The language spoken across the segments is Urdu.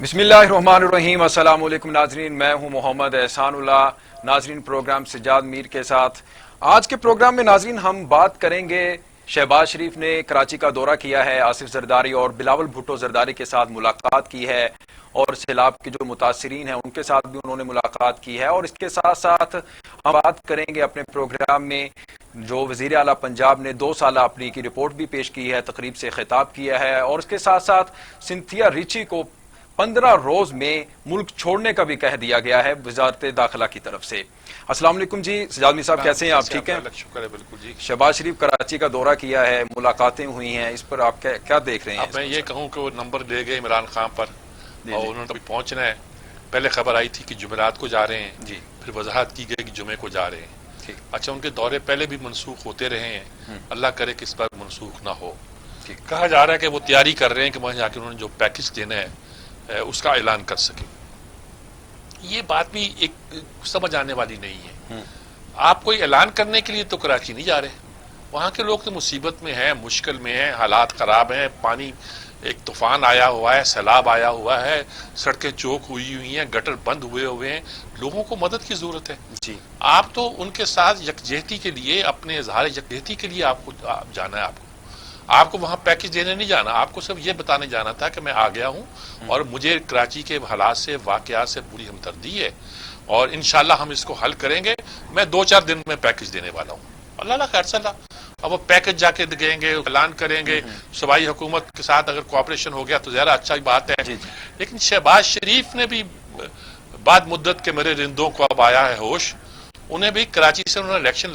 بسم اللہ الرحمن الرحیم۔ السلام علیکم ناظرین، میں ہوں محمد احسان اللہ، ناظرین پروگرام سجاد میر کے ساتھ۔ آج کے پروگرام میں ناظرین ہم بات کریں گے، شہباز شریف نے کراچی کا دورہ کیا ہے، آصف زرداری اور بلاول بھٹو زرداری کے ساتھ ملاقات کی ہے، اور سیلاب کے جو متاثرین ہیں ان کے ساتھ بھی انہوں نے ملاقات کی ہے، اور اس کے ساتھ ساتھ ہم بات کریں گے اپنے پروگرام میں جو وزیر اعلیٰ پنجاب نے 2 سالہ اپنی کی رپورٹ بھی پیش کی ہے، تقریب سے خطاب کیا ہے، اور اس کے ساتھ ساتھ سنتھیا ریچی کو 15 روز میں ملک چھوڑنے کا بھی کہہ دیا گیا ہے وزارت داخلہ کی طرف سے۔ السلام علیکم جی، سجاد میر صاحب کیسے ہیں آپ؟ ٹھیک ہیں؟ شکر ہے، بالکل جی۔ شہباز شریف کراچی کا دورہ کیا ہے، ملاقاتیں ہوئی ہیں، اس پر آپ کیا دیکھ رہے ہیں؟ اب میں یہ کہوں کہ وہ نمبر لے گئے عمران خان پر اور انہوں نے ابھی پہنچنا ہے۔ پہلے خبر آئی تھی کہ جمعرات کو جا رہے ہیں، جی، پھر وضاحت کی گئی کہ جمعے کو جا رہے ہیں۔ اچھا، ان کے دورے پہلے بھی منسوخ ہوتے رہے ہیں، اللہ کرے کہ اس بار منسوخ نہ ہو۔ کہا جا رہا ہے کہ وہ تیاری کر رہے ہیں کہ وہاں جا کے انہوں نے جو پیکج دینا ہے اس کا اعلان کر سکے۔ یہ بات بھی ایک سمجھ آنے والی نہیں ہے۔ آپ کوئی اعلان کرنے کے لیے تو کراچی نہیں جا رہے، وہاں کے لوگ تو مصیبت میں ہیں، مشکل میں ہیں، حالات خراب ہیں، پانی ایک طوفان آیا ہوا ہے، سیلاب آیا ہوا ہے، سڑکیں چوک ہوئی ہیں، گٹر بند ہوئے ہیں، لوگوں کو مدد کی ضرورت ہے۔ جی، آپ تو ان کے ساتھ یکجہتی کے لیے، اپنے اظہار یکجہتی کے لیے آپ کو جانا ہے۔ آپ کو وہاں پیکج دینے نہیں جانا، آپ کو صرف یہ بتانے جانا تھا کہ میں آ گیا ہوں اور مجھے کراچی کے حالات سے، واقعات سے پوری ہمدردی ہے، اور انشاءاللہ ہم اس کو حل کریں گے۔ میں 2-4 دن میں پیکج دینے والا ہوں۔ اللہ خیر صلی اللہ۔ اب وہ پیکج جا کے دیں گے، اعلان کریں گے، صوبائی حکومت کے ساتھ اگر کوآپریشن ہو گیا تو ذرا اچھا بات ہے۔ لیکن شہباز شریف نے بھی بعد مدت کے میرے رندوں کو اب آیا ہے ہوش، انہیں بھی کراچی سے انہوں نے الیکشن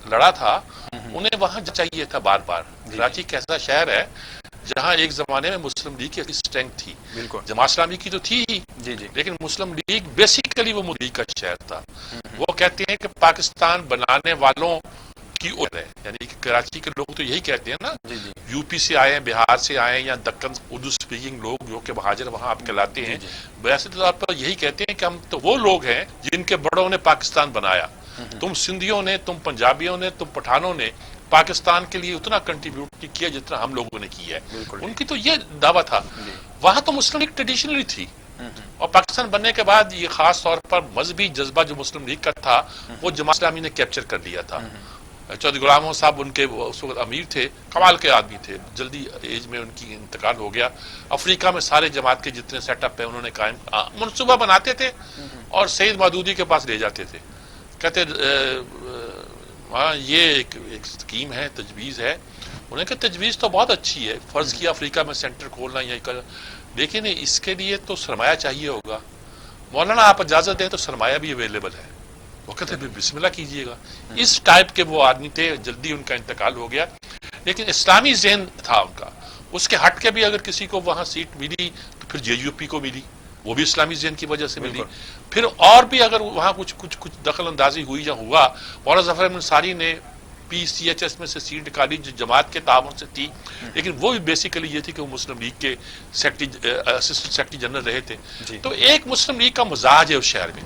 لڑا تھا، انہیں وہاں چاہیے تھا بار بار۔ کراچی ایک ایسا شہر ہے جہاں ایک زمانے میں مسلم لیگ کی اسٹرینتھ تھی، جماعت اسلامی کی تو تھی ہی، لیکن مسلم لیگ بیسیکلی وہ لیگ کا شہر تھا۔ وہ کہتے ہیں کہ پاکستان بنانے والوں کی اور ہے، یعنی کہ کراچی کے لوگ تو یہی کہتے ہیں نا، یو پی سے آئے ہیں، بہار سے آئے ہیں، یا دکن اردو اسپیکنگ لوگ جو کہ مہاجر وہاں آپ کہلاتے ہیں، ویسے طور پر یہی کہتے ہیں کہ ہم تو وہ لوگ ہیں جن کے بڑوں نے پاکستان بنایا۔ تم سندھیوں نے، تم پنجابیوں نے، تم پٹھانوں نے پاکستان کے لیے اتنا کنٹریبیوٹ نہیں کیا جتنا ہم لوگوں نے کیا ہے۔ ان کی تو یہ دعویٰ تھا۔ وہاں تو مسلم لیگ ٹریڈیشنلی تھی، اور پاکستان بننے کے بعد یہ خاص طور پر مذہبی جذبہ جو مسلم لیگ کا تھا وہ جماعت اسلامی نے کیپچر کر لیا تھا۔ چودھری غلام محمد صاحب ان کے اس وقت امیر تھے، کمال کے آدمی تھے، جلدی ایج میں ان کی انتقال ہو گیا۔ افریقہ میں سارے جماعت کے جتنے سیٹ اپ ہیں انہوں نے قائم، منصوبہ بناتے تھے اور سید مودودی کے پاس لے جاتے تھے، کہتے ہاں یہ ایک اسکیم ہے، تجویز ہے۔ انہیں کہ تجویز تو بہت اچھی ہے، فرض کیا افریقہ میں سینٹر کھولنا یا لیکن اس کے لیے تو سرمایہ چاہیے ہوگا۔ مولانا آپ اجازت دیں تو سرمایہ بھی اویلیبل ہے۔ وہ کہتے ہیں بسم اللہ کیجئے گا۔ اس ٹائپ کے وہ آدمی تھے، جلدی ان کا انتقال ہو گیا، لیکن اسلامی ذہن تھا ان کا۔ اس کے ہٹ کے بھی اگر کسی کو وہاں سیٹ ملی تو پھر جے یو پی کو ملی، وہ بھی اسلامی ذہن کی وجہ سے ملی۔ پھر اور بھی اگر وہاں کچھ دخل اندازی ہوئی یا ہوا، مولانا ظفر احمد انصاری نے پی سی ایچ ایس میں سے سیٹ نکالی جو جماعت کے تعاون سے تھی، لیکن وہ بھی بیسیکلی یہ تھی کہ وہ مسلم لیگ کے اسسٹنٹ سیکرٹری جنرل رہے تھے۔ تو ایک مسلم لیگ کا مزاج ہے اس شہر میں،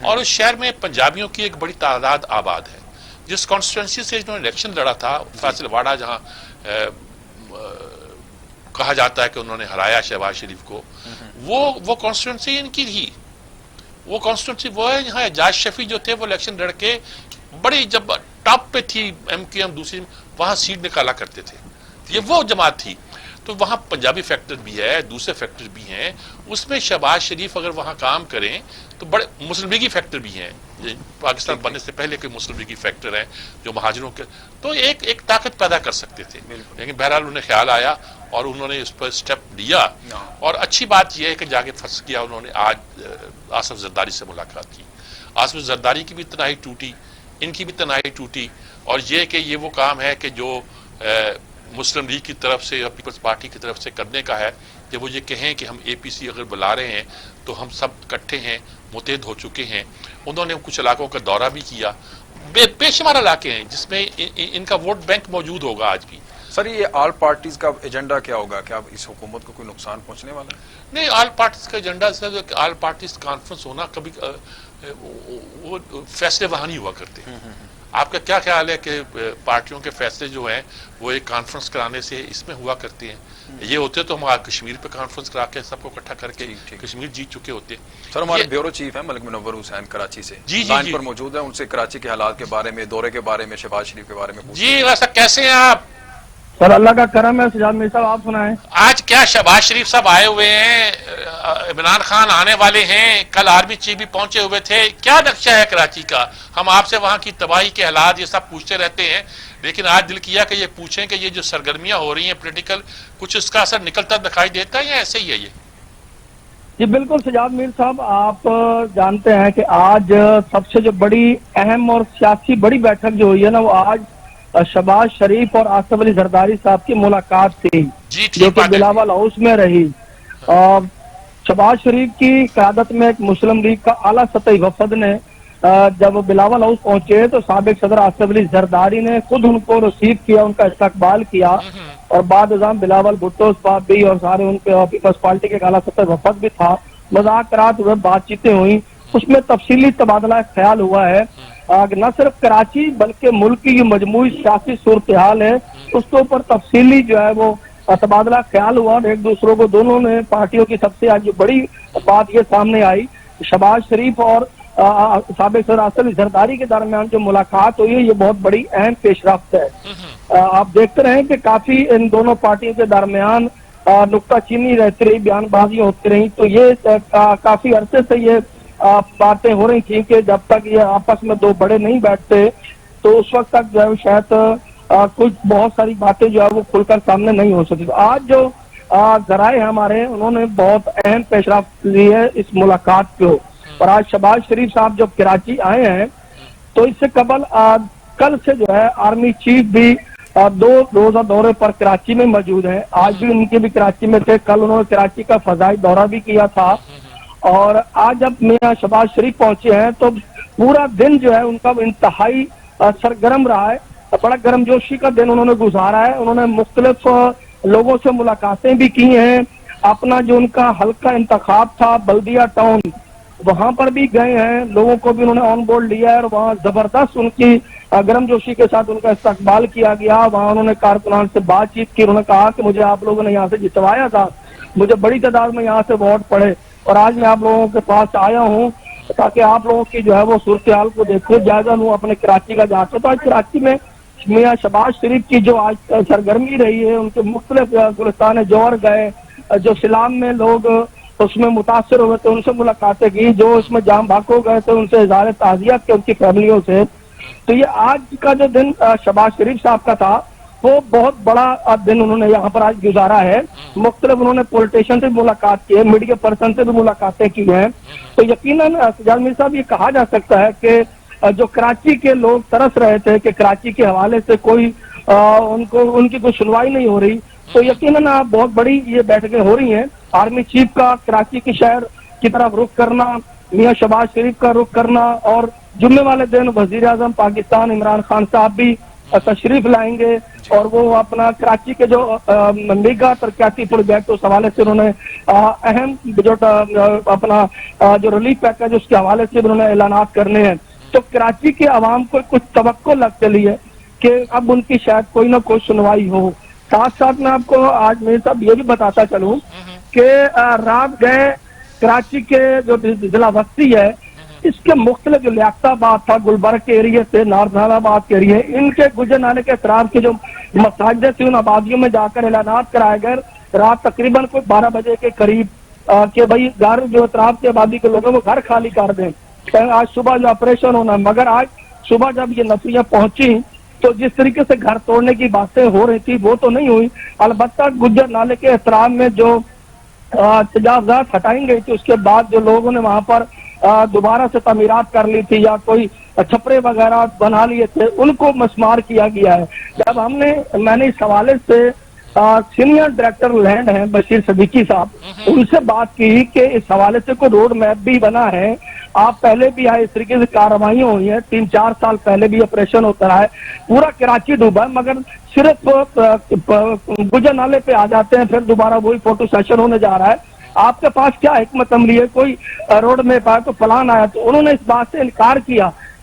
اور اس شہر میں پنجابیوں کی ایک بڑی تعداد آباد ہے۔ جس کانسٹیٹوئنسی سے انہوں نے الیکشن لڑا تھا، فیصل واڑہ، جہاں کہا جاتا ہے کہ انہوں نے ہرایا شہباز شریف کو، وہ کانسٹیٹوئنسی ان کی تھی۔ وہ کانسٹیٹوئنسی وہ ہے جہاں اعجاز شفیع جو تھے وہ الیکشن لڑ کے بڑی جب ٹاپ پہ تھی، ایم کیو ایم دوسری، وہاں سیٹ نکالا کرتے تھے، یہ وہ جماعت تھی۔ تو وہاں پنجابی فیکٹر بھی ہے، دوسرے فیکٹر بھی ہیں، اس میں شہباز شریف اگر وہاں کام کریں تو بڑے مسلم لیگی فیکٹر بھی ہیں، پاکستان بننے سے پہلے کے مسلم لیگی فیکٹر ہیں جو مہاجروں کے، تو ایک طاقت پیدا کر سکتے تھے۔ لیکن بہرحال انہیں خیال آیا اور انہوں نے اس پر سٹیپ لیا، اور اچھی بات یہ ہے کہ جا کے فرض کیا انہوں نے آج آصف زرداری سے ملاقات کی۔ آصف زرداری کی بھی تنہائی ٹوٹی، ان کی بھی تنہائی ٹوٹی، اور یہ کہ یہ وہ کام ہے کہ جو مسلم لیگ کی طرف سے یا پیپلز پارٹی کی طرف سے کرنے کا ہے کہ وہ یہ کہیں کہ ہم اے پی سی اگر بلا رہے ہیں تو ہم سب اکٹھے ہیں، متحد ہو چکے ہیں۔ انہوں نے کچھ علاقوں کا دورہ بھی کیا، بے شمار علاقے ہیں جس میں ان کا ووٹ بینک موجود ہوگا آج بھی۔ سر یہ آل پارٹیز کا ایجنڈا کیا ہوگا؟ کیا اس حکومت کو کوئی نقصان پہنچنے والا ہے؟ نہیں، آل پارٹیز کا ایجنڈا آل پارٹیز کانفرنس ہونا، کبھی وہ فیصلے وہاں نہیں ہوا کرتے۔ آپ کا کیا خیال ہے کہ پارٹیوں کے فیصلے جو ہیں وہ ایک کانفرنس کرانے سے اس میں ہوا کرتے ہیں؟ یہ ہوتے تو ہم کشمیر پہ کانفرنس کرا کے سب کو اکٹھا کر کے کشمیر جیت چکے ہوتے. سر ہمارے بیورو چیف ہیں ملک منور حسین کراچی سے لائن پر موجود ہیں، ان سے کراچی کے حالات کے بارے میں، دورے کے بارے میں، شہباز شریف کے بارے میں جی ویسا کیسے ہیں آپ؟ سر اللہ کا کرم ہے. سجاد میر صاحب آپ سنائیں. آج کیا شہباز شریف صاحب آئے ہوئے ہیں، عمران خان آنے والے ہیں، کل آرمی چیف بھی پہنچے ہوئے تھے، کیا نقشہ ہے کراچی کا؟ ہم آپ سے وہاں کی تباہی کے حالات یہ سب پوچھتے رہتے ہیں، لیکن آج دل کیا کہ یہ پوچھیں کہ یہ جو سرگرمیاں ہو رہی ہیں پولیٹیکل، کچھ اس کا اثر نکلتا دکھائی دیتا ہے یا ایسے ہی ہے یہ؟ جی بالکل سجاد میر صاحب، آپ جانتے ہیں کہ آج سب سے جو بڑی اہم اور سیاسی بڑی بیٹھک جو ہوئی ہے نا، وہ آج شہباز شریف اور آصف علی زرداری صاحب کی ملاقات تھی جو کہ بلاول ہاؤس میں رہی. شہباز شریف کی قیادت میں ایک مسلم لیگ کا اعلیٰ سطحی وفد نے جب بلاول ہاؤس پہنچے تو سابق صدر آصف علی زرداری نے خود ان کو ریسیو کیا، ان کا استقبال کیا، اور بعد ازاں بلاول بھٹو صاحب بھی اور سارے ان کے پیپلز پارٹی کے اعلیٰ سطحی وفد بھی تھا. مذاکرات ہوئے، بات چیتیں ہوئیں، اس میں تفصیلی تبادلہ خیال ہوا ہے. نہ صرف کراچی بلکہ ملک کی یہ مجموعی سیاسی صورتحال ہے، اس کے اوپر تفصیلی جو ہے وہ تبادلہ خیال ہوا، اور ایک دوسروں کو دونوں نے پارٹیوں کی سب سے آج بڑی بات یہ سامنے آئی، شہباز شریف اور سابق صدر آصف علی زرداری کے درمیان جو ملاقات ہوئی ہے یہ بہت بڑی اہم پیش رفت ہے. آپ دیکھتے رہیں کہ کافی ان دونوں پارٹیوں کے درمیان نکتہ چینی رہتی رہی، بیان بازیاں ہوتی رہی، تو یہ کافی عرصے سے یہ باتیں ہو رہی تھیں کہ جب تک یہ آپس میں دو بڑے نہیں بیٹھتے تو اس وقت تک جو ہے شاید کچھ بہت ساری باتیں جو ہے وہ کھل کر سامنے نہیں ہو سکتی. آج جو ذرائع ہمارے انہوں نے بہت اہم پیش رفت لی ہے اس ملاقات کو، اور آج شہباز شریف صاحب جب کراچی آئے ہیں تو اس سے قبل کل سے جو ہے آرمی چیف بھی 2 روزہ دورے پر کراچی میں موجود ہیں. آج بھی ان کے بھی کراچی میں تھے، کل انہوں نے کراچی کا فضائی دورہ بھی کیا تھا، اور آج جب میاں شہباز شریف پہنچے ہیں تو پورا دن جو ہے ان کا انتہائی سرگرم رہا ہے، بڑا گرم جوشی کا دن انہوں نے گزارا ہے. انہوں نے مختلف لوگوں سے ملاقاتیں بھی کی ہیں، اپنا جو ان کا حلقہ انتخاب تھا بلدیہ ٹاؤن وہاں پر بھی گئے ہیں، لوگوں کو بھی انہوں نے آن بورڈ لیا ہے، اور وہاں زبردست ان کی گرم جوشی کے ساتھ ان کا استقبال کیا گیا. وہاں انہوں نے کارکنان سے بات چیت کی، انہوں نے کہا کہ مجھے آپ لوگوں نے یہاں سے جتوایا تھا، مجھے بڑی تعداد میں یہاں سے ووٹ پڑے، اور آج میں آپ لوگوں کے پاس آیا ہوں تاکہ آپ لوگوں کی جو ہے وہ صورتحال کو دیکھوں، جائزہ لوں اپنے کراچی کا جا کے. تو آج کراچی میں میاں شہباز شریف کی جو آج سرگرمی رہی ہے، ان کے مختلف گلستان جوہر گئے، جو سلام میں لوگ اس میں متاثر ہوئے تھے ان سے ملاقاتیں کی، جو اس میں جام بھاکو گئے تھے ان سے اظہار تعزیت کے ان کی فیملیوں سے. تو یہ آج کا جو دن شہباز شریف صاحب کا تھا وہ بہت بڑا دن انہوں نے یہاں پر آج گزارا ہے. مختلف انہوں نے پولیٹیشین سے بھی ملاقات کی ہے، میڈیا پرسن سے بھی ملاقاتیں کی ہیں. تو یقیناً سجاد میر صاحب یہ کہا جا سکتا ہے کہ جو کراچی کے لوگ ترس رہے تھے کہ کراچی کے حوالے سے کوئی ان کی کوئی سنوائی نہیں ہو رہی، تو یقیناً بہت بڑی یہ بیٹھکیں ہو رہی ہیں. آرمی چیف کا کراچی کی شہر کی طرف رخ کرنا، میاں شہباز شریف کا رخ کرنا، اور جمعے والے دن وزیر اعظم پاکستان عمران خان صاحب بھی تشریف لائیں گے، اور وہ اپنا کراچی کے جو میگا ترقیاتی پروجیکٹ اس حوالے سے انہوں نے اہم جو اپنا جو ریلیف پیکج اس کے حوالے سے انہوں نے اعلانات کرنے ہیں. تو کراچی کے عوام کو کچھ توقع لگ چلی ہے کہ اب ان کی شاید کوئی نہ کوئی سنوائی ہو. ساتھ ساتھ میں آپ کو آج میرے صاحب یہ بھی بتاتا چلوں کہ رات گئے کراچی کے جو ضلع وسطی ہے اس کے مختلف جو لیاقت آباد تھا، گلبرگ کے ایریے سے، نارتھ آباد کے ایریے، ان کے گجر نالے کے اطراف کے جو مساجد تھے ان آبادیوں میں جا کر اعلانات کرائے گئے رات تقریباً کوئی 12 بجے کے قریب کہ بھائی گھر جو اطراف کے آبادی کے لوگوں کو گھر خالی کر دیں، آج صبح جو آپریشن ہونا ہے. مگر آج صبح جب یہ نفریاں پہنچی تو جس طریقے سے گھر توڑنے کی باتیں ہو رہی تھی وہ تو نہیں ہوئی. البتہ گجر نالے کے احترام میں جو تجاوزات ہٹائیں گئی تھی اس کے بعد جو لوگوں نے وہاں پر دوبارہ سے تعمیرات کر لی تھی یا کوئی چھپرے وغیرہ بنا لیے تھے ان کو مسمار کیا گیا ہے. جب میں نے اس حوالے سے سینئر ڈائریکٹر لینڈ ہیں بشیر صدیقی صاحب، ان سے بات کی کہ اس حوالے سے کوئی روڈ میپ بھی بنا ہے، آپ پہلے بھی آئے اس طریقے سے کارروائیاں ہوئی ہیں، 3-4 سال پہلے بھی آپریشن ہوتا رہا ہے، پورا کراچی ڈوبا ہے، مگر صرف گجر نالے پہ آ جاتے ہیں، پھر دوبارہ وہی فوٹو سیشن ہونے جا رہا ہے. آپ کے پاس کیا حکمت عملی ہے؟ کوئی روڈ میپ آیا تو پلان آیا، تو انہوں نے اس بات سے انکار کیا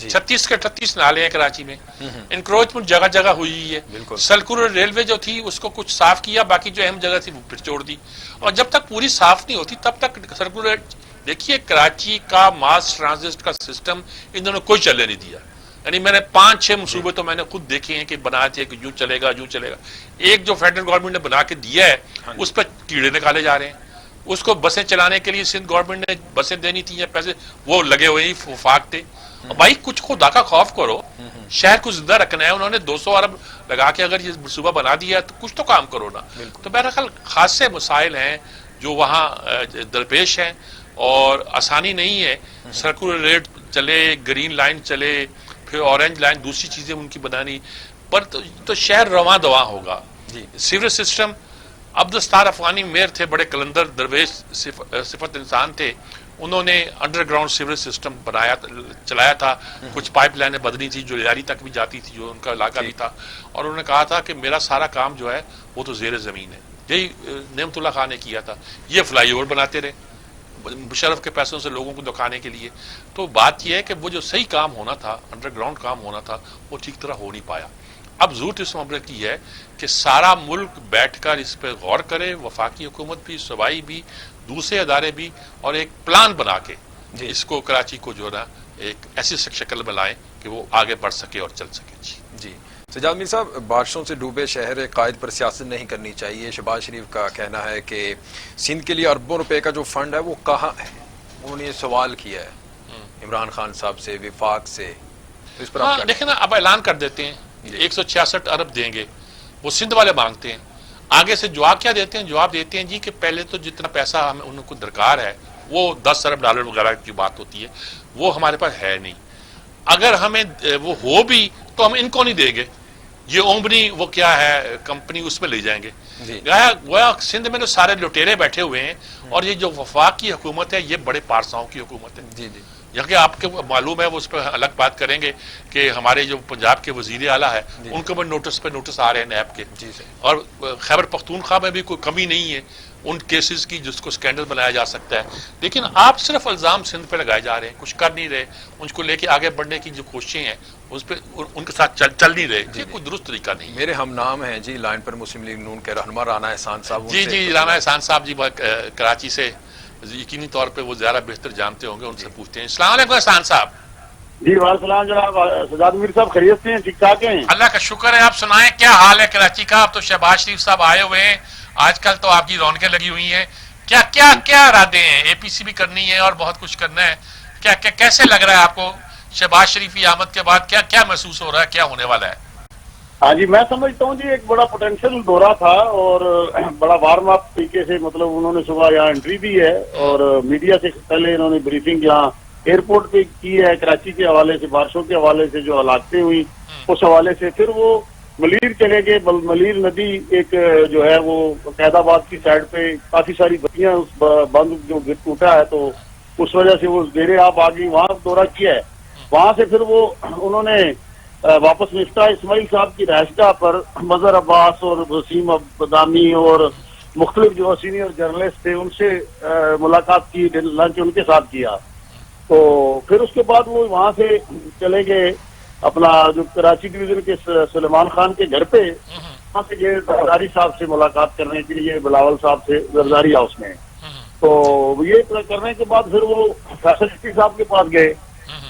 36 کے 38 نالے ہیں کراچی میں. انکروچمنٹ جگہ جگہ ہوئی ہے. سرکولر ریلوے جو تھی اس کو کچھ صاف کیا, باقی جو اہم جگہ تھی وہ پھر چھوڑ دی. اور جب تک پوری صاف نہیں ہوتی تب تک سرکولر, دیکھیے کراچی کا ماس ٹرانزٹ کا سسٹم انہوں نے کوئی چلنے نہیں دیا. یعنی میں نے 5-6 منصوبے تو میں نے خود دیکھے ہیں کہ بنائے تھے کہ یوں چلے گا یوں چلے گا. ایک جو فیڈرل گورنمنٹ نے بنا کے دیا ہے اس پہ کیڑے نکالے جا رہے ہیں. اس کو بسیں چلانے کے لیے سندھ گورنمنٹ نے بسیں دینی تھی یا پیسے وہ لگے ہوئے ہی وفاق تھے. بھائی کچھ خدا کا خوف کرو, شہر کو زندہ رکھنا ہے. انہوں نے 200 ارب لگا کے اگر یہ منصوبہ بنا دیا ہے تو کچھ تو کام کرو نا. تو بہرحال خاصے مسائل ہیں جو وہاں درپیش ہیں اور آسانی نہیں ہے. سرکولر ریٹ چلے, گرین لائن چلے, پھر اورنج لائن, دوسری چیزیں ان کی بنانی پر تو شہر رواں دواں ہوگا. Sewerage system, Abdul Sattar Afghani mayor تھے, بڑے کلندر درویش صفت انسان تھے. انہوں نے انڈر گراؤنڈ سیوریج سسٹم بنایا چلایا تھا. کچھ پائپ لائنیں بدنی تھی جو لیاری تک بھی جاتی تھی, جو ان کا علاقہ بھی تھا. اور انہوں نے کہا تھا کہ میرا سارا کام جو ہے وہ تو زیر زمین ہے. یہی نعمت اللہ خان نے کیا تھا. یہ فلائی اوور بناتے رہے مشرف کے پیسوں سے لوگوں کو دکھانے کے لیے. تو بات یہ ہے کہ وہ جو صحیح کام ہونا تھا, انڈر گراؤنڈ کام ہونا تھا, وہ ٹھیک طرح ہو نہیں پایا. اب ضرورت اس معاملے کی ہے کہ سارا ملک بیٹھ کر اس پہ غور کرے, وفاقی حکومت بھی, صوبائی بھی, دوسرے ادارے بھی, اور ایک پلان بنا کے اس کو کراچی کو جو ہے ایک ایسی شکل میں لائیں کہ وہ آگے بڑھ سکے اور چل سکے. جی سجاد میر صاحب, بارشوں سے ڈوبے شہر ایک قائد پر سیاست نہیں کرنی چاہیے. شہباز شریف کا کہنا ہے کہ سندھ کے لیے اربوں روپے کا جو فنڈ ہے وہ کہاں ہے. انہوں نے یہ سوال کیا ہے عمران خان صاحب سے, وفاق سے. تو اس پر آپ دیکھیں نا, اب اعلان کر دیتے ہیں 166 ارب دیں گے, وہ سندھ والے مانگتے ہیں. آگے سے جواب کیا دیتے ہیں؟ جواب دیتے ہیں جی کہ پہلے تو جتنا پیسہ ہمیں ان کو درکار ہے وہ 10 ارب ڈالر وغیرہ کی بات ہوتی ہے, وہ ہمارے پاس ہے نہیں. اگر ہمیں وہ ہو بھی تو ہم ان کو نہیں دیں گے. یہ اومبنی وہ کیا ہے کمپنی, اس میں لے جائیں گے. گویا سندھ میں تو سارے لٹیرے بیٹھے ہوئے ہیں, اور یہ جو وفاق کی حکومت ہے یہ بڑے پارساؤں کی حکومت ہے. یہاں کہ آپ کو معلوم ہے, وہ اس پہ الگ بات کریں گے کہ ہمارے جو پنجاب کے وزیر اعلیٰ ہے ان کو بھی نوٹس پہ نوٹس آ رہے ہیں نیب کے. اور خیبر پختونخوا میں بھی کوئی کمی نہیں ہے ان کیسز کی جس کو سکینڈل بنایا جا سکتا ہے. لیکن آپ صرف الزام سندھ پہ لگائے جا رہے ہیں, کچھ کر نہیں رہے. ان کو لے کے آگے بڑھنے کی جو کوششیں ہیں اس پہ ان کے ساتھ چل نہیں رہے. یہ کوئی درست طریقہ نہیں. میرے ہم نام ہیں جی لائن پر مسلم لیگ نون کے رہنما رانا احسان صاحب. جی رانا احسان صاحب جی کراچی سے یقینی طور پہ وہ زیادہ بہتر جانتے ہوں گے, ان سے پوچھتے ہیں. السلام علیکم احسان صاحب. جی وعلیکم السلام جناب. سجاد میر صاحب خیریت سے ہیں, ٹھیک ٹھاک ہیں؟ اللہ کا شکر ہے. آپ سنائیں کیا حال ہے کراچی کا؟ اب تو شہباز شریف صاحب آئے ہوئے ہیں, آج کل تو آپ کی رونقیں لگی ہوئی ہیں. کیا کیا کیا ارادے ہیں؟ اے پی سی بھی کرنی ہے اور بہت کچھ کرنا ہے. کیا کیسے لگ رہا ہے آپ کو شہباز شریف کی آمد کے بعد؟ کیا محسوس ہو رہا ہے, کیا ہونے والا ہے؟ ہاں جی, میں سمجھتا ہوں جی ایک بڑا پوٹینشیل دورہ تھا اور بڑا وارم اپ طریقے سے, مطلب انہوں نے صبح یہاں انٹری دی ہے اور میڈیا سے پہلے انہوں نے بریفنگ یہاں ایئرپورٹ پہ کی ہے کراچی کے حوالے سے, بارشوں کے حوالے سے جو ہلاکتیں ہوئی اس حوالے سے. پھر وہ ملیر چلے گئے. ملیر ندی ایک جو ہے وہ قید آباد کی سائڈ پہ کافی ساری بتیاں اس بند جو گر ٹوٹا ہے تو اس وجہ سے وہ زیر آب آ گئی, وہاں دورہ کیا ہے. وہاں سے پھر وہ انہوں نے واپس مفتاح اسماعیل صاحب کی رہائش گاہ پر مظہر عباس اور وسیم بادامی اور مختلف جو سینئر جرنلسٹ تھے ان سے ملاقات کی, لنچ ان کے ساتھ کیا. تو پھر اس کے بعد وہ وہاں سے چلے گئے اپنا جو کراچی ڈویژن کے سلیمان خان کے گھر پہ, وہاں سے یہ زرداری صاحب سے ملاقات کرنے کے لیے بلاول صاحب سے زرداری ہاؤس میں. تو یہ کرنے کے بعد پھر وہ فیصل چشتی صاحب کے پاس گئے.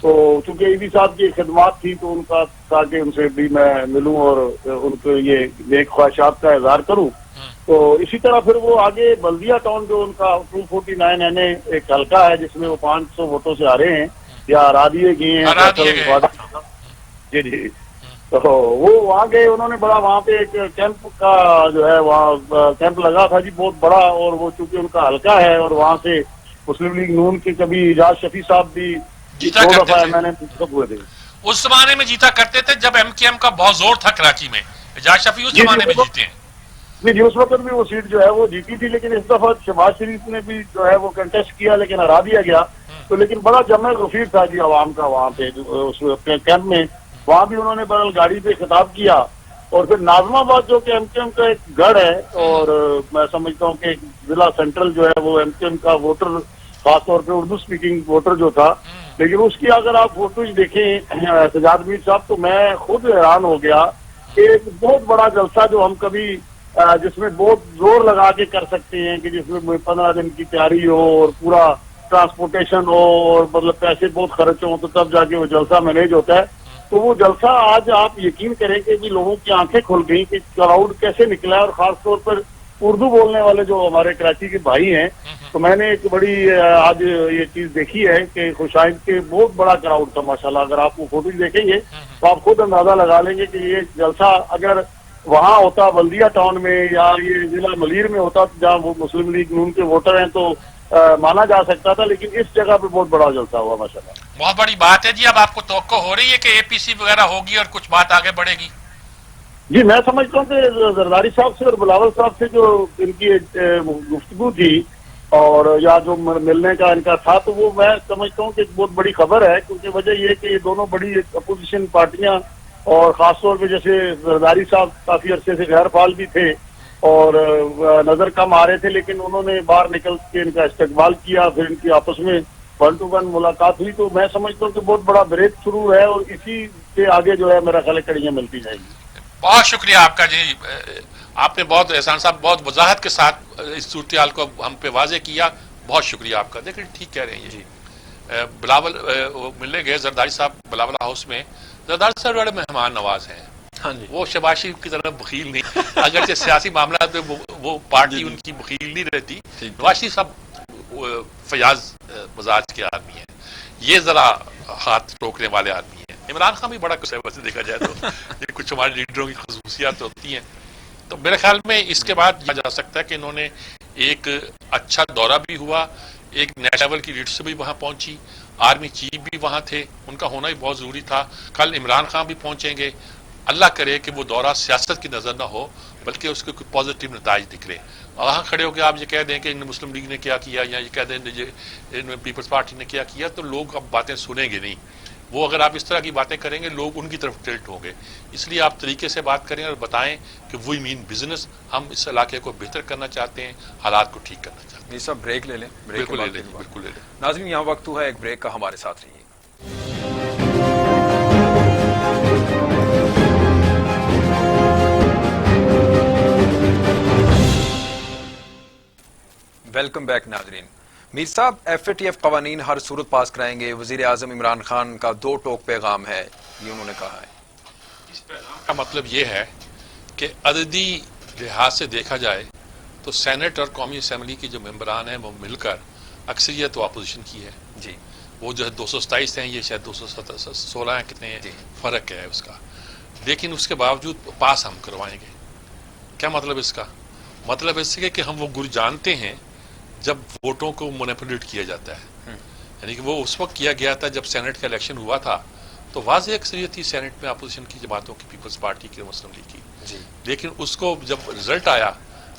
تو چونکہ ای بی صاحب کی خدمات تھی تو ان کا کہا کہ ان سے بھی میں ملوں اور ان کو یہ نیک خواہشات کا اظہار کروں. تو اسی طرح پھر وہ آگے بلدیہ ٹاؤن جو ان کا 249 این اے ایک حلقہ ہے جس میں وہ 500 ووٹوں سے ہارے ہیں یا ہرا دیے گئے ہیں. جی جی, تو وہ وہاں گئے. انہوں نے بڑا وہاں پہ ایک کیمپ کا جو ہے وہاں کیمپ لگا تھا جی بہت بڑا, اور وہ چونکہ ان کا حلقہ ہے اور وہاں سے مسلم لیگ نون کے کبھی اعجاز شفیع صاحب بھی جیتا کرتے تھے. میں نے ہوئے تھے اس زمانے میں جیتا کرتے تھے جب ایم کیو ایم کا بہت زور تھا کراچی میں. اعجاز شفیع اس زمانے میں جیتے ہیں. نہیں جی, اس وقت بھی وہ سیٹ جو ہے وہ جیتی تھی, لیکن اس دفعہ شہباز شریف نے بھی جو ہے وہ کنٹیسٹ کیا لیکن ہرا دیا گیا. تو لیکن بڑا جمع غفیر تھا جی عوام کا وہاں پہ اس کیمپ میں. وہاں بھی انہوں نے بہرحال گاڑی پہ خطاب کیا. اور پھر ناظم آباد جو کہ ایم کیو ایم کا ایک گڑھ ہے اور میں سمجھتا ہوں کہ ضلع سینٹرل جو ہے وہ ایم کیو ایم کا ووٹر خاص طور پہ اردو اسپیکنگ ووٹر جو تھا. لیکن اس کی اگر آپ فوٹوز دیکھیں سجاد میر صاحب تو میں خود حیران ہو گیا کہ ایک بہت بڑا جلسہ جو ہم کبھی جس میں بہت زور لگا کے کر سکتے ہیں کہ جس میں 15 دن کی تیاری ہو اور پورا ٹرانسپورٹیشن ہو اور مطلب پیسے بہت خرچ ہوں تو تب جا کے وہ جلسہ مینیج ہوتا ہے. تو وہ جلسہ آج آپ یقین کریں کہ بھی لوگوں کی آنکھیں کھل گئی کہ کراؤڈ کیسے نکلا ہے, اور خاص طور پر اردو بولنے والے جو ہمارے کراچی کے بھائی ہیں. تو میں نے ایک بڑی آج یہ چیز دیکھی ہے کہ خوشائند کے بہت بڑا کراؤڈ تھا ماشاءاللہ. اگر آپ وہ فوٹوز دیکھیں گے تو آپ خود اندازہ لگا لیں گے کہ یہ جلسہ اگر وہاں ہوتا بلدیہ ٹاؤن میں یا یہ ضلع ملیر میں ہوتا جہاں وہ مسلم لیگ نون کے ووٹر ہیں تو مانا جا سکتا تھا, لیکن اس جگہ پہ بہت بڑا جلسہ ہوا ماشاءاللہ. بہت بڑی بات ہے جی. اب آپ کو توقع ہو رہی ہے کہ اے پی سی وغیرہ ہوگی اور کچھ بات آگے بڑھے گی؟ جی میں سمجھتا ہوں کہ زرداری صاحب سے اور بلاول صاحب سے جو ان کی گفتگو تھی اور یا جو ملنے کا ان کا تھا تو وہ میں سمجھتا ہوں کہ ایک بہت بڑی خبر ہے, کیونکہ وجہ یہ کہ یہ دونوں بڑی اپوزیشن پارٹیاں اور خاص طور پہ جیسے زرداری صاحب کافی عرصے سے غیر فعال بھی تھے اور نظر کم آ رہے تھے, لیکن انہوں نے باہر نکل کے ان کا استقبال کیا, پھر ان کی آپس میں 1 to 1 ملاقات ہوئی. تو میں سمجھتا ہوں کہ بہت بڑا بریک تھرو ہے اور اسی کے آگے جو ہے میرا خیال ہے کڑیاں ملتی جائیں گی. بہت شکریہ آپ کا جی. آپ نے بہت احسان صاحب بہت وضاحت کے ساتھ اس صورتحال کو ہم پہ واضح کیا. بہت شکریہ آپ کا. دیکھیں ٹھیک کہہ رہے ہیں جی. بلاول ملنے گئے زرداری صاحب بلاول ہاؤس میں. زرداری صاحب بڑے مہمان نواز ہیں. ہاں جی. وہ شہباز شریف کی طرح بخیل نہیں, اگرچہ سیاسی معاملات میں وہ پارٹی ان کی بخیل نہیں رہتی. نواز شریف صاحب فیاض مزاج کے آدمی ہیں, یہ ذرا ہاتھ روکنے والے آدمی ہیں. عمران خان بھی بڑا کچھ ہے ویسے دیکھا جائے تو, یہ کچھ ہمارے لیڈروں کی خصوصیات ہوتی ہیں. تو میرے خیال میں اس کے بعد یہ جا سکتا ہے کہ انہوں نے ایک اچھا دورہ بھی ہوا, ایک نیشنل لیول کی لیڈرشپ بھی وہاں پہنچی, آرمی چیف بھی وہاں تھے, ان کا ہونا بھی بہت ضروری تھا. کل عمران خان بھی پہنچیں گے. اللہ کرے کہ وہ دورہ سیاست کی نظر نہ ہو بلکہ اس کے کوئی پازیٹیو نتائج نکلے. وہاں کھڑے ہو کے آپ یہ کہہ دیں کہ مسلم لیگ نے کیا کیا یا یہ کہہ دیں پیپلز پارٹی نے کیا کیا, تو لوگ اب باتیں سنیں گے نہیں. وہ اگر آپ اس طرح کی باتیں کریں گے لوگ ان کی طرف ٹلٹ ہوں گے. اس لیے آپ طریقے سے بات کریں اور بتائیں کہ وی مین بزنس, ہم اس علاقے کو بہتر کرنا چاہتے ہیں, حالات کو ٹھیک کرنا چاہتے ہیں. یہ سب بریک لے لیں. بالکل لے لیں, بالکل لے لیں. ناظرین یہاں وقت ہوا ہے ایک بریک کا, ہمارے ساتھ رہیے. ویلکم بیک ناظرین. میر صاحب ایف اے ٹی ایف قوانین ہر صورت پاس کرائیں گے. وزیر اعظم عمران خان کا 2 ٹوک پیغام ہے, یہ انہوں نے کہا ہے. اس پیغام کا مطلب یہ ہے کہ عددی لحاظ سے دیکھا جائے تو سینٹ اور قومی اسمبلی کے جو ممبران ہیں وہ مل کر اکثریت و اپوزیشن کی ہے جی. وہ جو ہے 227 ہیں, یہ شاید 216 ہیں, کتنے ہیں فرق ہے اس کا. لیکن اس کے باوجود پاس ہم کروائیں گے. کیا مطلب اس کا؟ مطلب اس کے کہ ہم وہ گر جانتے ہیں جب ووٹوں کو مینیپولیٹ کیا جاتا ہے. یعنی کہ وہ اس وقت کیا گیا تھا جب سینٹ کا الیکشن ہوا تھا تو واضح اکثریت تھی سینٹ میں اپوزیشن کی جماعتوں کی, پیپلز پارٹی کی, مسلم لیگ کی. لیکن اس کو جب رزلٹ آیا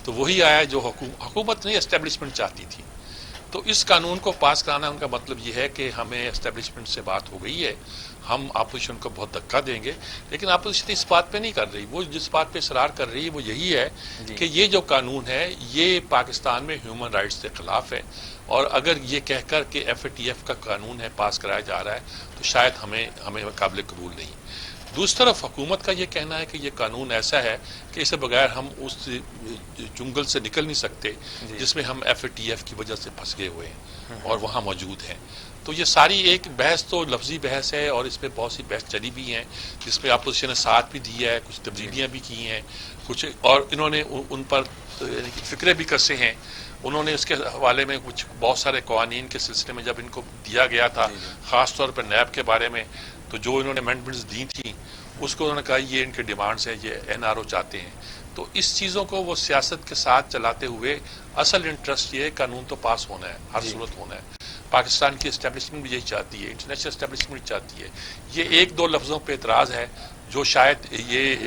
تو وہی آیا جو حکومت نہیں اسٹیبلشمنٹ چاہتی تھی. تو اس قانون کو پاس کرانا ان کا مطلب یہ ہے کہ ہمیں اسٹیبلشمنٹ سے بات ہو گئی ہے, ہم اپوزیشن کو بہت دھکا دیں گے. لیکن اپوزیشن اس بات پہ نہیں کر رہی. وہ جس بات پہ اصرار کر رہی ہے وہ یہی ہے کہ یہ جو قانون ہے یہ پاکستان میں ہیومن رائٹس کے خلاف ہے, اور اگر یہ کہہ کر کہ ایف اے ٹی ایف کا قانون ہے پاس کرایا جا رہا ہے تو شاید ہمیں قابل قبول نہیں. دوسری طرف حکومت کا یہ کہنا ہے کہ یہ قانون ایسا ہے کہ اسے بغیر ہم اس جنگل سے نکل نہیں سکتے جس میں ہم ایف اے ٹی ایف کی وجہ سے پھنس گئے ہوئے ہیں اور وہاں موجود ہیں. تو یہ ساری ایک بحث تو لفظی بحث ہے اور اس میں بہت سی بحث چلی بھی ہیں جس میں اپوزیشن نے ساتھ بھی دیا ہے, کچھ تبدیلیاں بھی کی ہیں, کچھ اور انہوں نے ان پر فکرے بھی کسے ہیں. انہوں نے اس کے حوالے میں کچھ بہت سارے قوانین کے سلسلے میں جب ان کو دیا گیا تھا خاص طور پر نیب کے بارے میں, تو جو انہوں نے امینڈمنٹس دی تھیں اس کو انہوں نے کہا یہ ان کے ڈیمانڈس ہیں, یہ این آر او چاہتے ہیں. تو اس چیزوں کو وہ سیاست کے ساتھ چلاتے ہوئے اصل انٹرسٹ یہ قانون تو پاس ہونا ہے, ہر صورت ہونا ہے. پاکستان کی اسٹیبلشمنٹ بھی یہی چاہتی ہے, انٹرنیشنل اسٹیبلشمنٹ چاہتی ہے. یہ 1-2 لفظوں پہ اعتراض ہے جو شاید یہ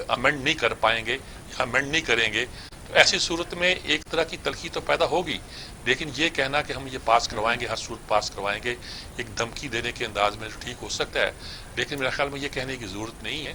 امینڈ نہیں کر پائیں گے, امینڈ نہیں کریں گے. تو ایسی صورت میں ایک طرح کی تلخی تو پیدا ہوگی, لیکن یہ کہنا کہ ہم یہ پاس کروائیں گے, ہر صورت پاس کروائیں گے, ایک دھمکی دینے کے انداز میں ٹھیک ہو سکتا ہے. لیکن میرے خیال میں یہ کہنے کی ضرورت نہیں ہے.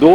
2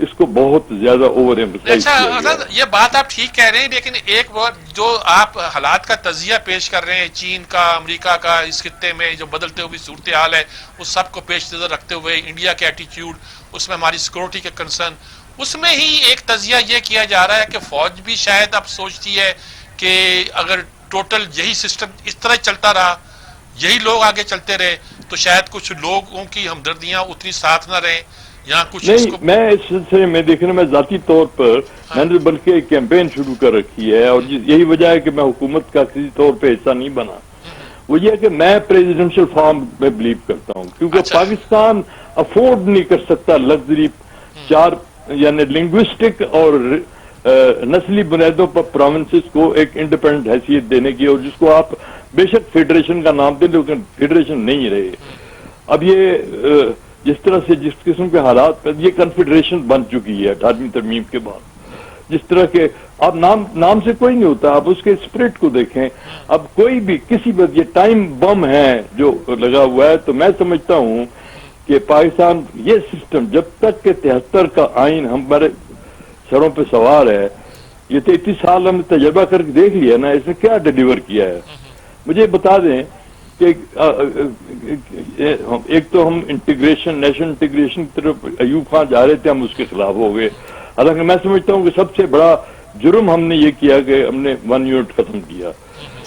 اس کو بہت زیادہ اوور ایمفسائز اچھا کیا گیا حسن، ہے۔ یہ بات آپ ٹھیک کہہ رہے ہیں، لیکن ایک بات جو آپ حالات کا تجزیہ پیش کر رہے ہیں، چین کا، امریکہ کا، اس خطے میں جو بدلتے ہوئے صورتحال ہے، اس سب کو پیش نظر رکھتے ہوئے انڈیا کے ایٹیچیوڈ، اس میں ہماری سیکورٹی کے کنسرن، اس میں ہی ایک تجزیہ یہ کیا جا رہا ہے کہ فوج بھی شاید اب سوچتی ہے کہ اگر ٹوٹل یہی سسٹم اس طرح چلتا رہا، یہی لوگ آگے چلتے رہے، تو شاید کچھ لوگوں کی ہمدردیاں اتنی ساتھ نہ رہیں، یا کچھ اس نہیں، کو. میں اس سلسلے میں دیکھنا، میں ذاتی طور پر میں نے بلکہ ایک کیمپین شروع کر رکھی ہے، اور یہی وجہ ہے کہ میں حکومت کا کسی طور پہ حصہ نہیں بنا، وہ یہ ہے کہ میں پریزیڈنشل فارم میں بلیو کرتا ہوں، کیونکہ اچھا. پاکستان افورڈ نہیں کر سکتا لگژری چار یعنی لنگوسٹک اور نسلی بنیادوں پر پروونسز کو ایک انڈیپینڈنٹ حیثیت دینے کی، اور جس کو آپ بے شک فیڈریشن کا نام دیں لیکن فیڈریشن نہیں رہے۔ اب یہ جس طرح سے جس قسم کے حالات یہ کنفیڈریشن بن چکی ہے 18ویں ترمیم کے بعد، جس طرح کے اب نام سے کوئی نہیں ہوتا، آپ اس کے اسپرٹ کو دیکھیں، اب کوئی بھی کسی بھی یہ ٹائم بم ہے جو لگا ہوا ہے، تو میں سمجھتا ہوں کہ پاکستان یہ سسٹم جب تک کہ 73 کا آئین ہمارے سروں پہ سوار ہے، یہ 33 سال ہم نے تجربہ کر کے دیکھ لیا نا، اس نے کیا ڈیلیور کیا ہے۔ مجھے بتا دیں کہ ایک تو ہم انٹیگریشن، نیشنل انٹیگریشن کی طرف ایوب خان جا رہے تھے، ہم اس کے خلاف ہو گئے، حالانکہ میں سمجھتا ہوں کہ سب سے بڑا جرم ہم نے یہ کیا کہ ہم نے 1 یونٹ ختم کیا۔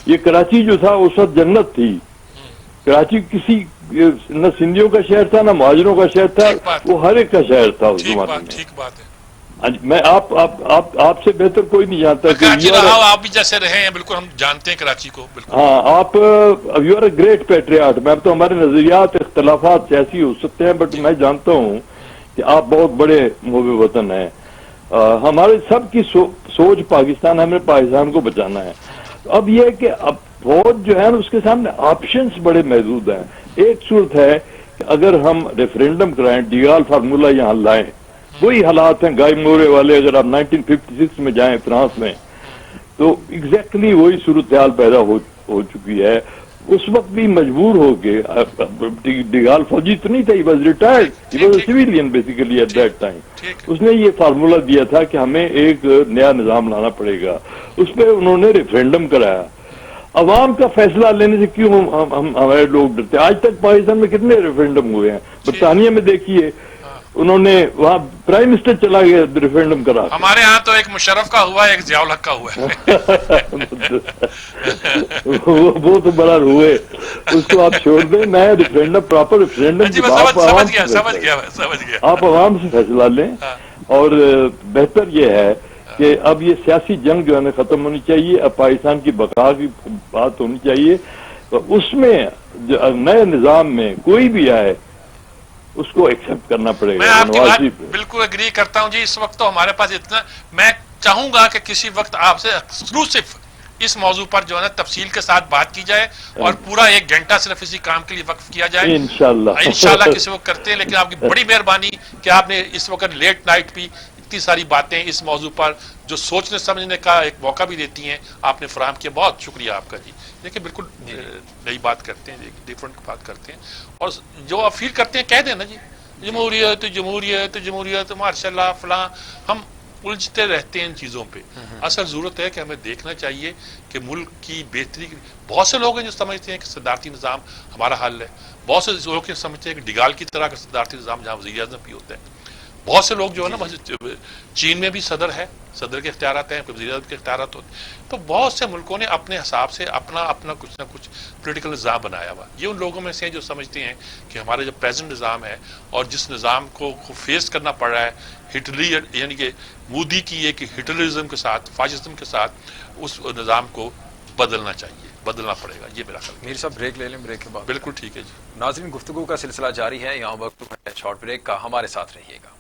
یہ کراچی جو تھا اس وقت جنت تھی، کراچی کسی نہ سندھیوں کا شہر تھا نہ مہاجروں کا شہر تھا، ٹھیک بات، وہ ہر ایک کا شہر تھا اس ٹھیک زمانے بات، میں۔ ٹھیک بات ہے. میں آپ سے بہتر کوئی نہیں جانتا میں کہ کراچی رہا ہوں، آپ بھی جیسے رہے ہیں، بالکل ہم جانتے ہیں کراچی کو، بالکل. ہاں، آپ you are a great patriot. میں تو ہمارے نظریات اختلافات سیاسی ہو سکتے ہیں، بٹ جی. میں جانتا ہوں کہ آپ بہت بڑے محب وطن ہیں۔ ہمارے سب کی سوچ پاکستان، ہمیں پاکستان کو بچانا ہے۔ اب یہ ہے کہ اب فوج جو ہے نا، اس کے سامنے آپشنز بڑے محدود ہیں۔ ایک صورت ہے کہ اگر ہم ریفرینڈم کرائیں، ڈیگال فارمولہ یہاں لائیں، وہی حالات ہیں گائے مورے والے، اگر آپ 1956 میں جائیں فرانس میں، تو ایگزیکٹلی وہی صورتحال پیدا ہو چکی ہے۔ اس وقت بھی مجبور ہو کے ڈیگال فوجی تو نہیں تھا، he was retired, he was a civilian basically at that time. ٹھیک ہے. اس نے یہ فارمولہ دیا تھا کہ ہمیں ایک نیا نظام لانا پڑے گا، اس پہ انہوں نے ریفرینڈم کرایا۔ عوام کا فیصلہ لینے سے کیوں ہمارے لوگ ڈرتے ہیں؟ آج تک پاکستان میں کتنے ریفرینڈم ہوئے ہیں؟ برطانیہ میں دیکھیے، انہوں نے وہاں پرائم منسٹر چلا گیا ریفرینڈم کرا کے۔ ہمارے ہاں تو ایک مشرف کا ہوا ہے، ایک ضیاء الحق کا ہوا ہے. وہ تو بڑا روئے، اس کو آپ چھوڑ دیں۔ میں ریفرینڈم، پراپر ریفرینڈم جی، کی میں آپ عوام سمجھ گیا، سے سمجھ فیصلہ گیا، میں سمجھ گیا. آپ عوام سے فیصلہ لیں، اور بہتر یہ ہے کہ اب یہ سیاسی جنگ جو ہے نا ختم ہونی چاہیے، اب پاکستان کی بقا کی بات ہونی چاہیے، تو اس میں نئے نظام میں کوئی بھی آئے اس کو ایکسپٹ کرنا پڑے میں گا۔ آپ کی نواز بات شریف بالکل اگری کرتا ہوں جی. اس وقت تو ہمارے پاس اتنا، میں چاہوں گا کہ کسی وقت آپ سے ایکسکلوسیو اس موضوع پر جو ہے نا تفصیل کے ساتھ بات کی جائے، اور پورا 1 گھنٹہ صرف اسی کام کے لیے وقف کیا جائے انشاءاللہ انشاءاللہ کسی وقت کرتے ہیں. لیکن آپ کی بڑی مہربانی کہ آپ نے اس وقت لیٹ نائٹ بھی اتنی ساری باتیں اس موضوع پر جو سوچنے سمجھنے کا ایک موقع بھی دیتی ہیں آپ نے فراہم کیا. بہت شکریہ آپ کا جی. دیکھیں بالکل نئی بات کرتے ہیں، ڈیفرنٹ بات کرتے ہیں، اور جو آپ فیل کرتے ہیں کہہ دیں نا جی، جمہوریت جمہوریت جمہوریت ماشاء اللہ فلاں، ہم الجھتے رہتے ہیں ان چیزوں پہ. اصل ضرورت ہے کہ ہمیں دیکھنا چاہیے کہ ملک کی بہتری. بہت سے لوگ ہیں جو سمجھتے ہیں کہ صدارتی نظام ہمارا حل ہے، بہت سے لوگ سمجھتے ہیں کہ ڈیگال کی طرح کا صدارتی نظام جہاں وزیر اعظم بھی ہوتا ہے. بہت سے لوگ جو ہے نا، چین میں بھی صدر ہے، صدر کے اختیارات ہیں، وزیر اعظم کے اختیارات ہوتے ہیں. تو بہت سے ملکوں نے اپنے حساب سے اپنا کچھ نہ کچھ پولیٹیکل نظام بنایا ہوا. یہ ان لوگوں میں سے ہیں جو سمجھتے ہیں کہ ہمارا جو پریزنٹ نظام ہے، اور جس نظام کو فیس کرنا پڑ رہا ہے ہٹلری، یعنی کہ مودی کی ایک ہٹلرزم کے ساتھ، فاشزم کے ساتھ، اس نظام کو بدلنا چاہیے، بدلنا پڑے گا. یہ میرا خیال ہے. میر صاحب بریک لے لیں، بریک کے بعد بالکل ٹھیک ہے جی. ناظرین، گفتگو کا سلسلہ جاری ہے، یہاں وقت ہے شارٹ بریک کا، ہمارے ساتھ رہیے گا.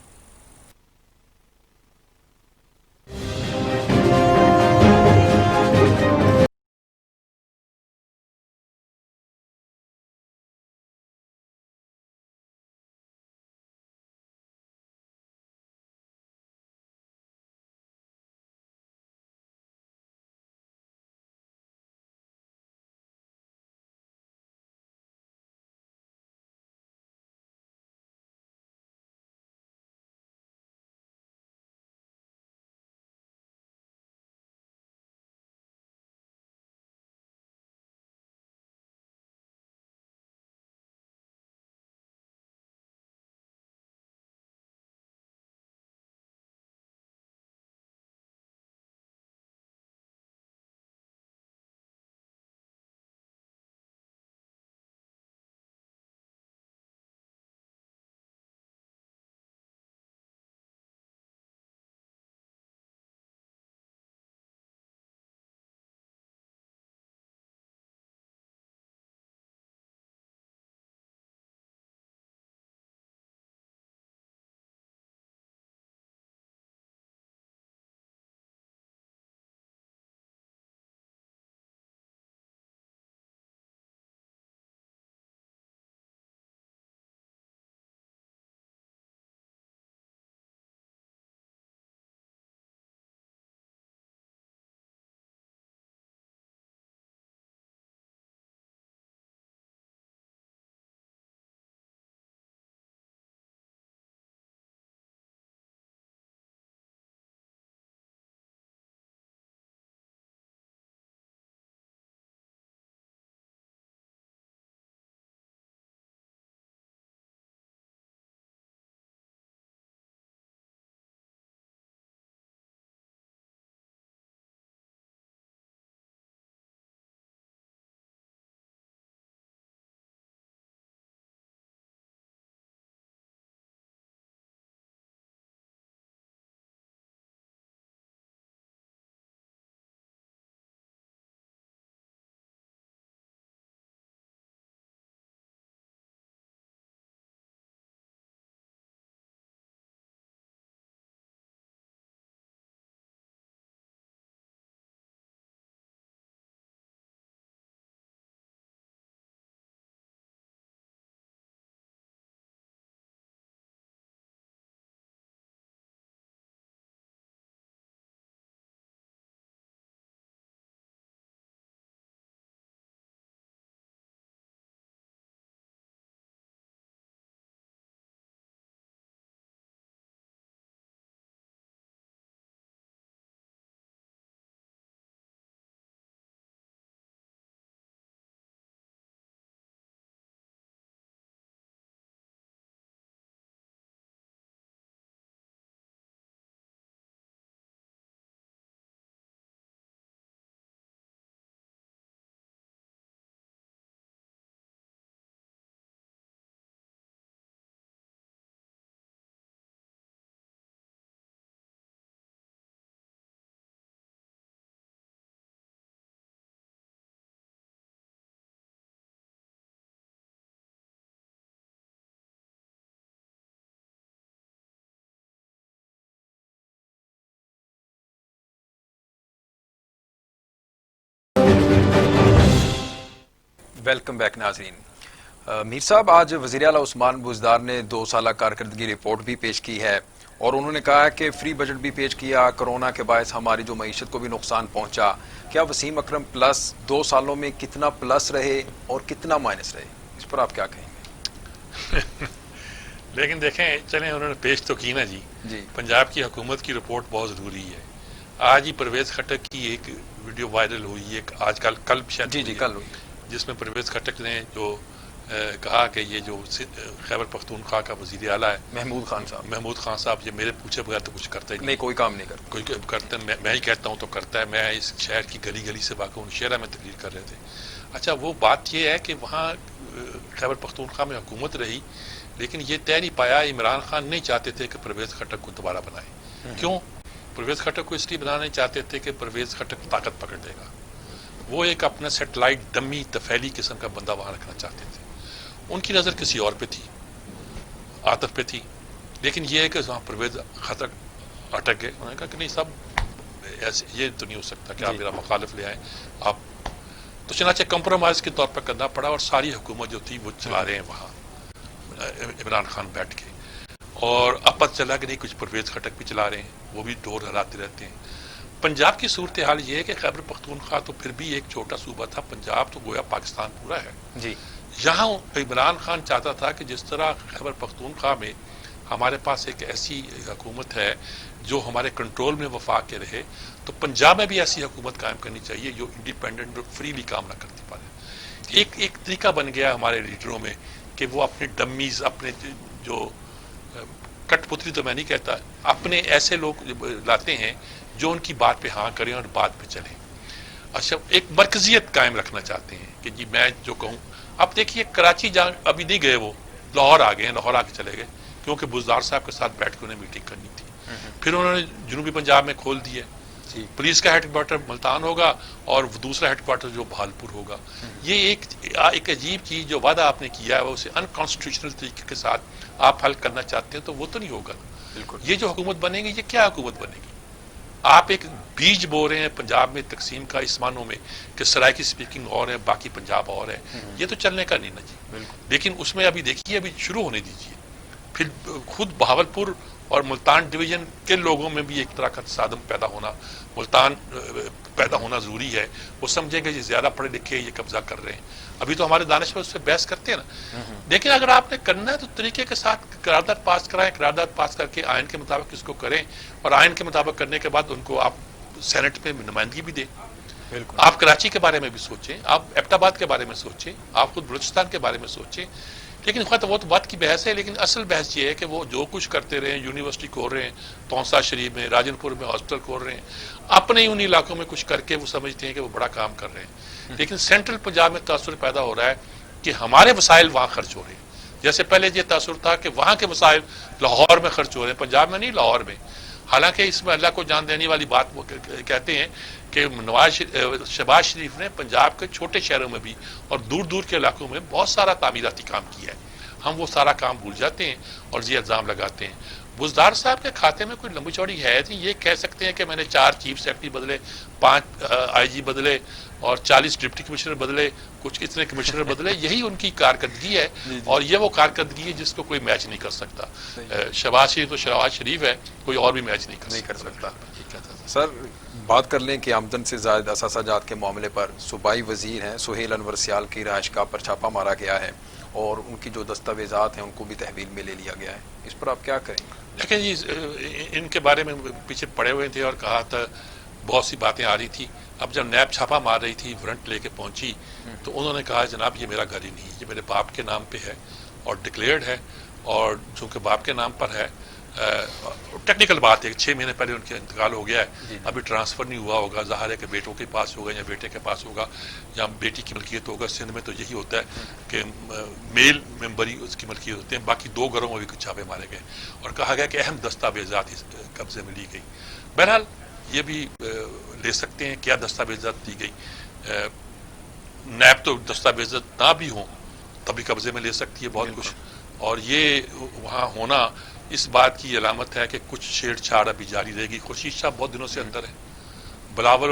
ویلکم بیک ناظرین. میر صاحب، آج وزیر اعلیٰ عثمان بزدار نے 2 سالہ کارکردگی رپورٹ بھی پیش کی ہے اور انہوں نے کہا کہ فری بجٹ بھی پیش کیا. کرونا کے باعث ہماری جو معیشت کو بھی نقصان پہنچا. کیا وسیم اکرم پلس 2 سالوں میں کتنا پلس رہے اور کتنا مائنس رہے؟ اس پر آپ کیا کہیں گے؟ لیکن دیکھیں، چلیں انہوں نے پیش تو کی نا جی. پنجاب کی حکومت کی رپورٹ بہت ضروری ہے. آج ہی پرویز خٹک کی ایک ویڈیو وائرل ہوئی ہے آج کل کل ہوئی، جس میں پرویز خٹک نے جو کہا کہ یہ جو خیبر پختونخوا کا وزیر اعلیٰ ہے محمود خان صاحب، یہ میرے پوچھے بغیر تو کچھ کرتا ہی نہیں، کوئی کام نہیں کرتا. کوئی کرتا میں ہی کہتا ہوں تو کرتا ہے. میں اس شہر کی گلی گلی سے واقع ہوں، شہرہ میں تقریر کر رہے تھے. اچھا، وہ بات یہ ہے کہ وہاں خیبر پختونخوا میں حکومت رہی، لیکن یہ طے نہیں پایا. عمران خان نہیں چاہتے تھے کہ پرویز خٹک کو دوبارہ بنائے. کیوں؟ پرویز خٹک کو اس لیے بنانا چاہتے تھے کہ پرویز خٹک طاقت پکڑ لے گا. وہ ایک اپنا سیٹلائٹ ڈمی تفیلی قسم کا بندہ وہاں رکھنا چاہتے تھے. ان کی نظر کسی اور پہ تھی، عاطف پہ تھی. لیکن یہ ہے کہ وہاں پرویز خٹک اٹک گئے. انہوں نے کہا کہ نہیں صاحب، ایسے یہ تو نہیں ہو سکتا کہ آپ میرا مخالف لے آئیں. آپ تو چنانچہ کمپرومائز کے طور پر کرنا پڑا اور ساری حکومت جو تھی وہ چلا رہے ہیں وہاں عمران خان بیٹھ کے. اور اب پتہ چلا کہ نہیں کچھ پرویز خٹک بھی چلا رہے ہیں، وہ بھی دور ہلاتے رہتے ہیں. پنجاب کی صورتحال یہ ہے کہ خیبر پختونخوا تو پھر بھی ایک چھوٹا صوبہ تھا، پنجاب تو گویا پاکستان پورا ہے. یہاں عمران خان چاہتا تھا کہ جس طرح خیبر پختونخوا میں ہمارے پاس ایک ایسی حکومت ہے جو ہمارے کنٹرول میں وفاق کے رہے، تو پنجاب میں بھی ایسی حکومت قائم کرنی چاہیے جو انڈیپینڈنٹ اور فریلی کام نہ کرتی پائے. ایک طریقہ بن گیا ہمارے لیڈروں میں کہ وہ اپنے ڈمیز، اپنے جو کٹ پتری تو میں نہیں کہتا، اپنے ایسے لوگ لاتے ہیں جو ان کی بات پہ ہاں کریں اور بات پہ چلیں. اچھا، ایک مرکزیت قائم رکھنا چاہتے ہیں کہ جی میں جو کہوں. اب دیکھیے کراچی جہاں ابھی نہیں گئے، وہ لاہور آ گئے ہیں، لاہور آ کے چلے گئے کیونکہ بزدار صاحب کے ساتھ بیٹھ کے انہیں میٹنگ کرنی تھی. پھر انہوں نے جنوبی پنجاب میں کھول دیے. پولیس کا ہیڈ کوارٹر ملتان ہوگا اور دوسرا ہیڈ کوارٹر جو بہالپور ہوگا. یہ ایک عجیب چیز جو وعدہ آپ نے کیا ہے اسے انکانسٹیٹیوشنل طریقے کے ساتھ آپ حل کرنا چاہتے ہیں تو وہ تو نہیں ہوگا. یہ جو حکومت بنے گی، یہ کیا حکومت بنے گی؟ آپ ایک بیج بو رہے ہیں پنجاب میں تقسیم کا اس معنوں میں کہ سرائے کی سپیکنگ اور ہے، باقی پنجاب اور ہے. یہ تو چلنے کا نہیں نا جی. لیکن اس میں ابھی دیکھیے، ابھی شروع ہونے دیجیے. پھر خود بہاولپور اور ملتان ڈویژن کے لوگوں میں بھی ایک طرح کا تصادم پیدا ہونا ضروری ہے. وہ سمجھیں گے یہ زیادہ پڑھے لکھے یہ قبضہ کر رہے ہیں. ابھی تو ہمارے دانشور اس سے بحث کرتے ہیں نا. لیکن اگر آپ نے کرنا ہے تو طریقے کے ساتھ قرارداد پاس کرائیں، قرارداد پاس کر کے آئین کے مطابق اس کو کریں، اور آئین کے مطابق کرنے کے بعد ان کو آپ سینٹ میں نمائندگی بھی دیں. آپ کراچی کے بارے میں بھی سوچیں، آپ ایبٹ آباد کے بارے میں سوچیں، آپ خود بلوچستان کے بارے میں سوچیں. لیکن وہ تو بات کی بحث ہے. لیکن اصل بحث یہ ہے کہ وہ جو کچھ کرتے رہے، یونیورسٹی کھول رہے ہیں، تونسا شریف میں، راجن پور میں ہاسپٹل کھول رہے ہیں، اپنے ان علاقوں میں کچھ کر کے وہ سمجھتے ہیں کہ وہ بڑا کام کر رہے ہیں. لیکن سینٹرل پنجاب میں تاثر پیدا ہو رہا ہے کہ ہمارے وسائل وہاں خرچ ہو رہے ہیں. جیسے پہلے یہ تاثر تھا کہ وہاں کے وسائل لاہور میں خرچ ہو رہے ہیں، پنجاب میں نہیں، لاہور میں. حالانکہ اس میں اللہ کو جان دینے والی بات وہ کہتے ہیں کہ شہباز شریف نے پنجاب کے چھوٹے شہروں میں بھی اور دور دور کے علاقوں میں بہت سارا تعمیراتی کام کیا ہے. ہم وہ سارا کام بھول جاتے ہیں اور یہ الزام لگاتے ہیں. بزدار صاحب کے کھاتے میں کوئی لمبی چوڑی ہے نہیں. یہ کہہ سکتے ہیں کہ میں نے 4 چیف سیکرٹری بدلے، 5 آئی جی بدلے اور 40 ڈپٹی کمشنر بدلے، کچھ اتنے کمشنر بدلے. یہی ان کی کارکردگی ہے اور یہ وہ کارکردگی ہے جس کو کوئی میچ نہیں کر سکتا. شہباز شریف تو شہباز شریف ہے، کوئی اور بھی میچ نہیں کر سکتا. سر، بات کر لیں کہ آمدن سے زائد اثاثہ جات کے معاملے پر صوبائی وزیر ہیں سہیل انور سیال کی رہائش گاہ پر چھاپا مارا گیا ہے اور ان کی جو دستاویزات ہیں ان کو بھی تحویل میں لے لیا گیا ہے. اس پر آپ کیا کریں گے؟ لیکن جی ان کے بارے میں پیچھے پڑے ہوئے تھے اور کہا تھا بہت سی باتیں آ رہی تھی. اب جب نیب چھاپا مار رہی تھی، وارنٹ لے کے پہنچی، تو انہوں نے کہا جناب یہ میرا گھر ہی نہیں، یہ میرے باپ کے نام پہ ہے اور ڈکلیئرڈ ہے، اور چونکہ باپ کے نام پر ہے، ٹیکنیکل بات ہے 6 مہینے پہلے ان کا انتقال ہو گیا ہے، ابھی ٹرانسفر نہیں ہوا ہوگا. ظاہر ہے کہ بیٹوں کے پاس ہوگا یا بیٹے کے پاس ہوگا یا بیٹی کی ملکیت ہوگا. سندھ میں تو یہی ہوتا ہے کہ میل ممبر ہی اس کی ملکیت ہوتے ہیں. باقی 2 گھروں میں بھی کچھ چھاپے مارے گئے اور کہا گیا کہ اہم دستاویزات اس قبضے میں لی گئی. بہرحال یہ بھی لے سکتے ہیں کیا دستاویزات دی گئی. نیب تو دستاویزات نہ بھی ہوں تبھی قبضے میں لے سکتی ہے بہت کچھ، اور یہ وہاں ہونا اس بات کی علامت ہے کہ کچھ چھیڑ چھاڑ ابھی جاری رہے گی. خورشید شاہ بہت دنوں سے اندر ہے، بلاول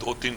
2-3